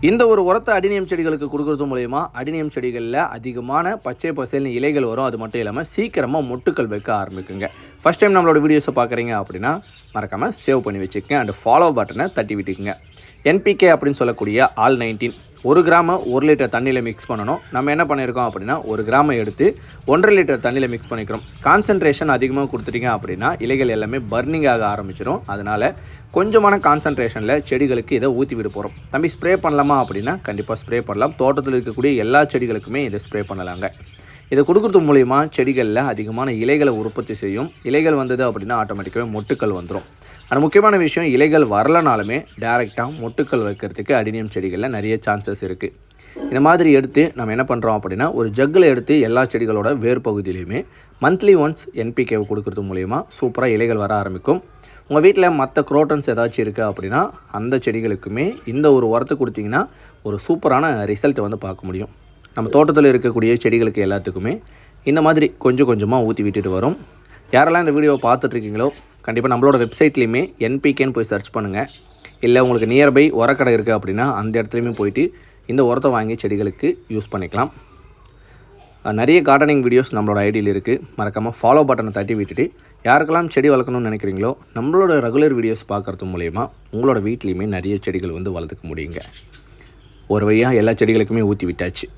இந்த ஒரு உரத்தை அடினியம் செடிகளுக்கு கொடுக்கறது மூலயமா அடினியம் செடிகளில் அதிகமான பச்சை பசேல்னு இலைகள் வரும். அது மட்டும் இல்லாமல் சீக்கிரமாக மொட்டுக்கள் வைக்க ஆரம்பிக்குங்க. ஃபஸ்ட் டைம் நம்மளோட வீடியோஸை பார்க்குறீங்க அப்படின்னா மறக்காமல் சேவ் பண்ணி வச்சுக்கங்க அண்ட் ஃபாலோ பட்டனை தட்டி விட்டுக்குங்க. NPK அப்படின்னு சொல்லக்கூடிய ஆல் 19 1 கிராமை 1 லிட்டர் தண்ணியில் மிக்ஸ் பண்ணணும். நம்ம என்ன பண்ணியிருக்கோம் அப்படின்னா 1 கிராமை எடுத்து 1.5 லிட்டர் தண்ணியில் மிக்ஸ் பண்ணிக்கிறோம். கான்சன்ட்ரேஷன் அதிகமாக கொடுத்துட்டீங்க அப்படின்னா இலைகள் எல்லாமே பர்னிங் ஆக ஆரம்பிச்சிடும். அதனால் கொஞ்சமான கான்சன்ட்ரேஷனில் செடிகளுக்கு இதை ஊற்றி விட போகிறோம். தம்பி ஸ்ப்ரே பண்ணலாமா அப்படின்னா கண்டிப்பாக ஸ்ப்ரே பண்ணலாம். தோட்டத்தில் இருக்கக்கூடிய எல்லா செடிகளுக்குமே இதை ஸ்ப்ரே பண்ணலாங்க. இதை கொடுக்குறது மூலிமா செடிகளில் அதிகமான இலைகளை உற்பத்தி செய்யும். இலைகள் வந்தது அப்படின்னா ஆட்டோமேட்டிக்காகவே மொட்டுக்கள் வந்துடும். ஆனால் முக்கியமான விஷயம், இலைகள் வரலனாலுமே டைரெக்டாக மொட்டுக்கள் வைக்கிறதுக்கு அடினியம் செடிகளில் நிறைய சான்சஸ் இருக்குது. இந்த மாதிரி எடுத்து நம்ம என்ன பண்ணுறோம் அப்படின்னா ஒரு ஜக்கில் எடுத்து எல்லா செடிகளோட வேர் பகுதியிலையுமே மந்த்லி ஒன்ஸ் NPKவை கொடுக்குறது மூலிமா சூப்பராக இலைகள் வர ஆரம்பிக்கும். உங்கள் வீட்டில் மற்ற குரோட்டன்ஸ் ஏதாச்சும் இருக்குது அப்படின்னா அந்த செடிகளுக்குமே இந்த ஒரு உரத்தை கொடுத்தீங்கன்னா ஒரு சூப்பரான ரிசல்ட்டை வந்து பார்க்க முடியும். நம்ம தோட்டத்தில் இருக்கக்கூடிய செடிகளுக்கு எல்லாத்துக்குமே இந்த மாதிரி கொஞ்சம் கொஞ்சமாக ஊற்றி விட்டுட்டு வரும். யாரெல்லாம் இந்த வீடியோவை பார்த்துட்ருக்கீங்களோ கண்டிப்பாக நம்மளோட வெப்சைட்லேயுமே NPKன்னு போய் சர்ச் பண்ணுங்கள். இல்லை உங்களுக்கு நியர்பை உரக்கடை இருக்குது அப்படின்னா அந்த இடத்துலையுமே போயிட்டு இந்த உரத்தை வாங்கி செடிகளுக்கு யூஸ் பண்ணிக்கலாம். நிறைய கார்டனிங் வீடியோஸ் நம்மளோட ஐடியில் இருக்குது. மறக்காமல் ஃபாலோ பட்டனை தட்டி விட்டுட்டு யாருக்கெல்லாம் செடி வளர்க்கணும்னு நினைக்கிறீங்களோ நம்மளோட ரெகுலர் வீடியோஸ் பார்க்குறது மூலயமா உங்களோட வீட்லேயுமே நிறைய செடிகள் வந்து வளர்த்துக்க முடியுங்க. ஒரு வழியாக எல்லா செடிகளுக்குமே ஊற்றி விட்டாச்சு.